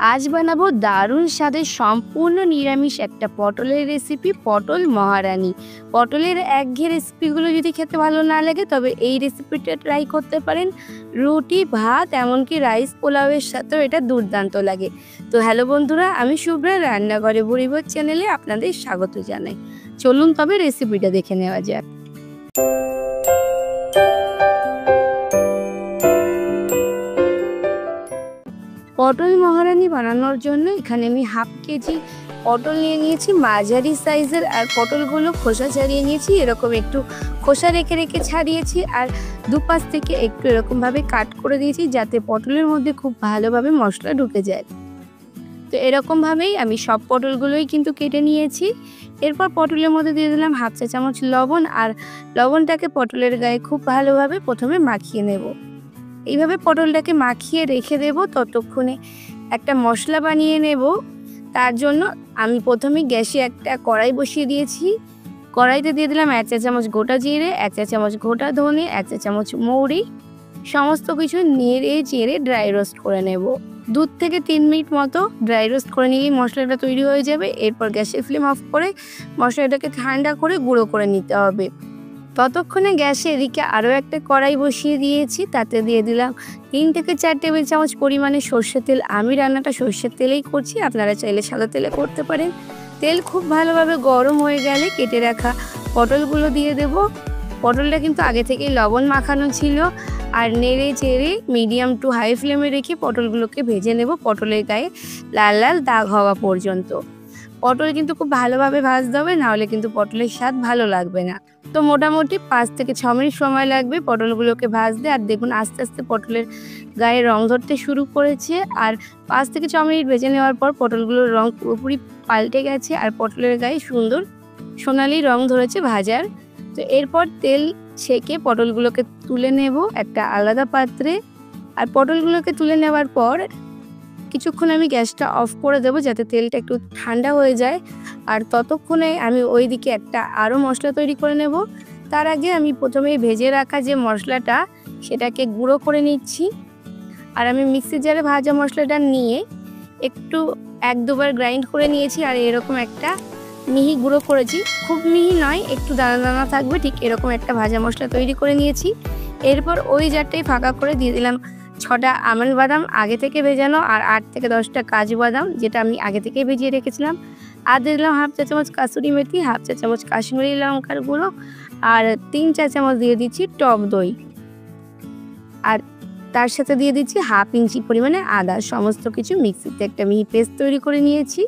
আজ বানাবো দারুণ স্বাদের সম্পূর্ণ নিরামিষ একটা পটলের রেসিপি, পটল মহারানি। পটলের একঘেয়ে রেসিপিগুলো যদি খেতে ভালো না লাগে তবে এই রেসিপিটা ট্রাই করতে পারেন। রুটি, ভাত, এমনকি রাইস পোলাওয়ের সাথেও এটা দুর্দান্ত লাগে। তো হ্যালো বন্ধুরা, আমি শুভ্রা, রান্নাঘরে বুড়িভোজ চ্যানেলে আপনাদের স্বাগত জানাই। চলুন তবে রেসিপিটা দেখে নেওয়া যাক। পটল মহারানি বানানোর জন্য এখানে আমি হাফ কেজি পটল নিয়ে নিয়েছি মাঝারি সাইজের। আর পটলগুলো খোসা ছাড়িয়ে নিয়েছি, এরকম একটু খোসা রেখে রেখে ছাড়িয়েছি। আর দুপাশ থেকে একটু এরকমভাবে কাট করে দিয়েছি যাতে পটলের মধ্যে খুব ভালোভাবে মশলা ঢুকে যায়। তো এরকমভাবেই আমি সব পটলগুলোই কিন্তু কেটে নিয়েছি। এরপর পটলের মধ্যে দিয়ে দিলাম হাফ চা চামচ লবণ। আর লবণটাকে পটলের গায়ে খুব ভালোভাবে প্রথমে মাখিয়ে নেব। এইভাবে পটলটাকে মাখিয়ে রেখে দেব। ততক্ষণে একটা মশলা বানিয়ে নেব। তার জন্য আমি প্রথমে গ্যাসে একটা কড়াই বসিয়ে দিয়েছি। কড়াইতে দিয়ে দিলাম 1 চা চামচ গোটা জিরে, 1 চা চামচ গোটা ধনে, 1 চা চামচ মৌরি। সমস্ত কিছু নেড়ে চেড়ে ড্রাই রোস্ট করে নেব। 2 থেকে 3 মিনিট মতো ড্রাই রোস্ট করে নিয়েই মশলাটা তৈরি হয়ে যাবে। এরপর গ্যাসের ফ্লেম অফ করে মশলাটাকে ঠান্ডা করে গুঁড়ো করে নিতে হবে। ততক্ষণে গ্যাসে এদিকে আরও একটা কড়াই বসিয়ে দিয়েছি। তাতে দিয়ে দিলাম 3 থেকে 4 টেবিল চামচ পরিমাণে সর্ষের তেল। আমি রান্নাটা সর্ষের তেলেই করছি, আপনারা চাইলে সাদা তেলে করতে পারেন। তেল খুব ভালোভাবে গরম হয়ে গেলে কেটে রাখা পটলগুলো দিয়ে দেব। পটলটা কিন্তু আগে থেকেই লবণ মাখানো ছিল। আর নেড়ে চেড়ে মিডিয়াম টু হাই ফ্লেমে রেখে পটলগুলোকে ভেজে নেব, পটলের গায়ে লাল লাল দাগ হওয়া পর্যন্ত। পটল কিন্তু খুব ভালোভাবে ভাজতে হবে, নাহলে কিন্তু পটলের স্বাদ ভালো লাগবে না। তো মোটামুটি 5 থেকে 6 মিনিট সময় লাগবে পটলগুলোকে ভাজতে। আর দেখুন আস্তে আস্তে পটলের গায়ে রং ধরতে শুরু করেছে। আর 5 থেকে 6 মিনিট ভেজে নেওয়ার পর পটলগুলোর রং পুরোপুরি পাল্টে গেছে আর পটলের গায়ে সুন্দর সোনালি রং ধরেছে ভাজার। তো এরপর তেল ছেঁকে পটলগুলোকে তুলে নেব একটা আলাদা পাত্রে। আর পটলগুলোকে তুলে নেওয়ার পর কিছুক্ষণ আমি গ্যাসটা অফ করে দেবো যাতে তেলটা একটু ঠান্ডা হয়ে যায়। আর ততক্ষণে আমি ওইদিকে একটা আরও মশলা তৈরি করে নেব। তার আগে আমি প্রথমেই ভেজে রাখা যে মশলাটা সেটাকে গুঁড়ো করে নিচ্ছি। আর আমি মিক্সির জারে ভাজা মশলাটা নিয়ে একটু 1-2 বার গ্রাইন্ড করে নিয়েছি। আর এরকম একটা মিহি গুঁড়ো করেছি, খুব মিহি নয়, একটু দানা দানা থাকবে, ঠিক এরকম একটা ভাজা মশলা তৈরি করে নিয়েছি। এরপর ওই জারটাই ফাঁকা করে দিয়ে দিলাম 6টা আমন্ড বাদাম আগে থেকে ভেজানো, আর 8 থেকে 10টা কাজু বাদাম যেটা আমি আগে থেকেই ভেজিয়ে রেখেছিলাম। আর দিয়ে দিলাম হাফ চা চামচ কাসুরি মেথি, হাফ চা চামচ কাশ্মীরি লঙ্কার গুঁড়ো, আর 3 চা চামচ দিয়ে দিচ্ছি টক দই। আর তার সাথে দিয়ে দিচ্ছি হাফ ইঞ্চি পরিমাণে আদা। সমস্ত কিছু মিক্সিতে একটা মিহি পেস্ট তৈরি করে নিয়েছি।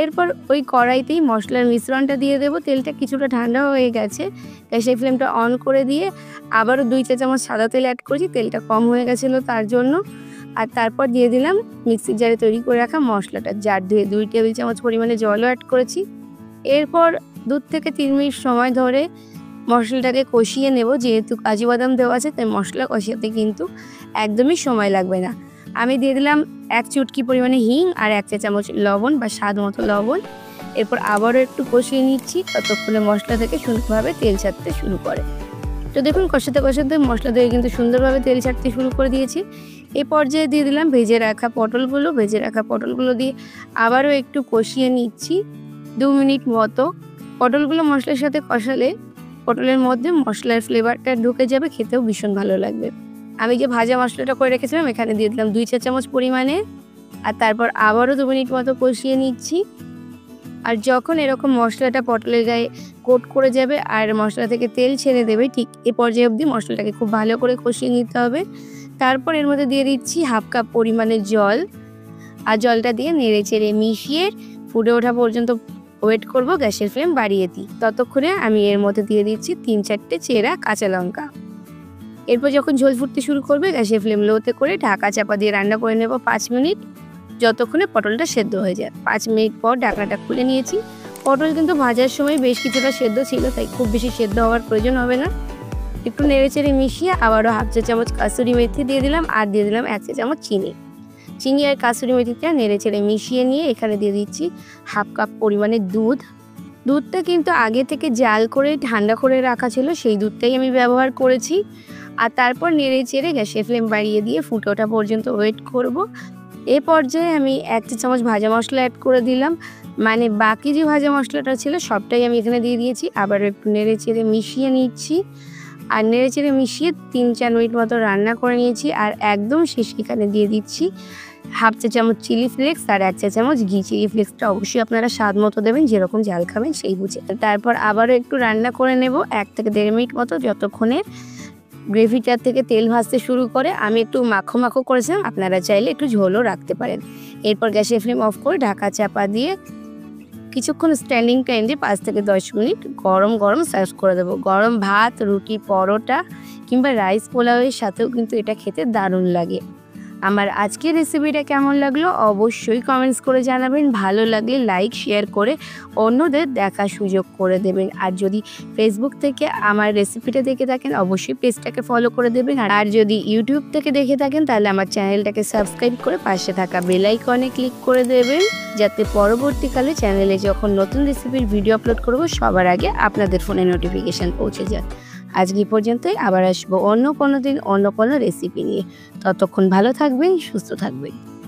এরপর ওই কড়াইতেই মশলার মিশ্রণটা দিয়ে দেবো। তেলটা কিছুটা ঠান্ডা হয়ে গেছে, গ্যাসের ফ্লেমটা অন করে দিয়ে আবারও 2 চা চামচ সাদা তেল অ্যাড করেছি, তেলটা কম হয়ে গেছিলো তার জন্য। আর তারপর দিয়ে দিলাম মিক্সির জারে তৈরি করে রাখা মশলাটা, জার ধুয়ে 2 টেবিল চামচ পরিমাণে জলও অ্যাড করেছি। এরপর 2 থেকে 3 মিনিট সময় ধরে মশলাটাকে কষিয়ে নেব। যেহেতু কাজু বাদাম দেওয়া আছে তাই মশলা কষাতে কিন্তু একদমই সময় লাগবে না। আমি দিয়ে দিলাম 1 চুটকি পরিমাণে হিং আর 1 চা চামচ লবণ বা স্বাদ মতো লবণ। এরপর আবারও একটু কষিয়ে নিচ্ছি, ততক্ষণে মশলা থেকে সুন্দরভাবে তেল ছাড়তে শুরু করে। তো দেখুন কষাতে কষাতে মশলা থেকে কিন্তু সুন্দরভাবে তেল ছাড়তে শুরু করে দিয়েছি। এই পর্যায়ে দিয়ে দিলাম ভেজে রাখা পটলগুলো দিয়ে আবারও একটু কষিয়ে নিচ্ছি 2 মিনিট মতো। পটলগুলো মশলার সাথে কষালে পটলের মধ্যে মশলার ফ্লেভারটা ঢুকে যাবে, খেতেও ভীষণ ভালো লাগবে। আমি যে ভাজা মশলাটা করে রেখেছিলাম এখানে দিয়ে দিলাম 2 চা চামচ পরিমাণে। আর তারপর আবারও 2 মিনিট মতো কষিয়ে নিচ্ছি। আর যখন এরকম মশলাটা পটলের গায়ে কোট করে যাবে আর মশলা থেকে তেল ছেড়ে দেবে, ঠিক এ পর্যায়ে অবধি মশলাটাকে খুব ভালো করে কষিয়ে নিতে হবে। তারপর এর মধ্যে দিয়ে দিচ্ছি হাফ কাপ পরিমাণে জল। আর জলটা দিয়ে নেড়ে চেড়ে মিশিয়ে ফুটে ওঠা পর্যন্ত ওয়েট করব, গ্যাসের ফ্লেম বাড়িয়ে দিই। ততক্ষণে আমি এর মধ্যে দিয়ে দিচ্ছি 3-4টে চেরা কাঁচা লঙ্কা। এরপর যখন ঝোল ফুটতে শুরু করবে গ্যাসের ফ্লেম লোতে করে ঢাকা চাপা দিয়ে রান্না করে নেব 5 মিনিট, যতক্ষণে পটলটা সেদ্ধ হয়ে যায়। 5 মিনিট পর ঢাকনাটা খুলে নিয়েছি। পটল কিন্তু ভাজার সময় বেশ কিছুটা সেদ্ধ ছিল, তাই খুব বেশি সেদ্ধ হওয়ার প্রয়োজন হবে না। একটু নেড়ে চেড়ে মিশিয়ে আবারও হাফ চা চামচ কাসুরি মেথি দিয়ে দিলাম। আর দিয়ে দিলাম 1 চা চামচ চিনি আর কাসুরি মেথিটা নেড়ে চেড়ে মিশিয়ে নিয়ে এখানে দিয়ে দিচ্ছি হাফ কাপ পরিমাণে দুধটা কিন্তু আগে থেকে জাল করে ঠান্ডা করে রাখা ছিল, সেই দুধটাই আমি ব্যবহার করেছি। আর তারপর নেড়ে চেড়ে গ্যাসের ফ্লেম বাড়িয়ে দিয়ে ফুটে ওঠা পর্যন্ত ওয়েট করব। এ পর্যায়ে আমি 1 চা চামচ ভাজা মশলা অ্যাড করে দিলাম, মানে বাকি যে ভাজা মশলাটা ছিল সবটাই আমি এখানে দিয়ে দিয়েছি। আবার একটু নেড়েচেড়ে মিশিয়ে নিচ্ছি, আর নেড়েচেড়ে মিশিয়ে 3-4 মিনিট মতো রান্না করে নিয়েছি। আর একদম শেষে এখানে দিয়ে দিচ্ছি 1/2 চা চামচ চিলি ফ্লেক্স আর 1 চা চামচ ঘি। চিলি ফ্লেক্সটা অবশ্যই আপনারা স্বাদ মতো দেবেন, যেরকম ঝাল খাবেন সেই বুঝে। তারপর আবারও একটু রান্না করে নেব 1 থেকে 1.5 মিনিট মতো, যতক্ষণে গ্রেভিটার থেকে তেল ভাসতে শুরু করে। আমি একটু মাখো মাখো করেছিলাম, আপনারা চাইলে একটু ঝোলও রাখতে পারেন। এরপর গ্যাসের ফ্লেম অফ করে ঢাকা চাপা দিয়ে কিছুক্ষণ স্ট্যান্ডিং টাইমে 5 থেকে 10 মিনিট গরম গরম সার্ভ করে দেবো। গরম ভাত, রুটি, পরোটা কিংবা রাইস পোলাওয়ের সাথেও কিন্তু এটা খেতে দারুণ লাগে। আমার আজকের রেসিপিটা কেমন লাগলো অবশ্যই কমেন্টস করে জানাবেন। ভালো লাগলে লাইক শেয়ার করে অন্যদের দেখার সুযোগ করে দেবেন। আর যদি ফেসবুক থেকে আমার রেসিপিটা দেখে থাকেন অবশ্যই পেজটাকে ফলো করে দেবেন। আর যদি ইউটিউব থেকে দেখে থাকেন তাহলে আমার চ্যানেলটাকে সাবস্ক্রাইব করে পাশে থাকা বেল আইকনে ক্লিক করে দেবেন, যাতে পরবর্তীকালে চ্যানেলে যখন নতুন রেসিপির ভিডিও আপলোড করব সবার আগে আপনাদের ফোনে নোটিফিকেশান পৌঁছে যায়। আজকে পর্যন্তই, আবার আসবো অন্য কোনো দিন অন্য কোনো রেসিপি নিয়ে। ততক্ষণ ভালো থাকবেন, সুস্থ থাকবেন।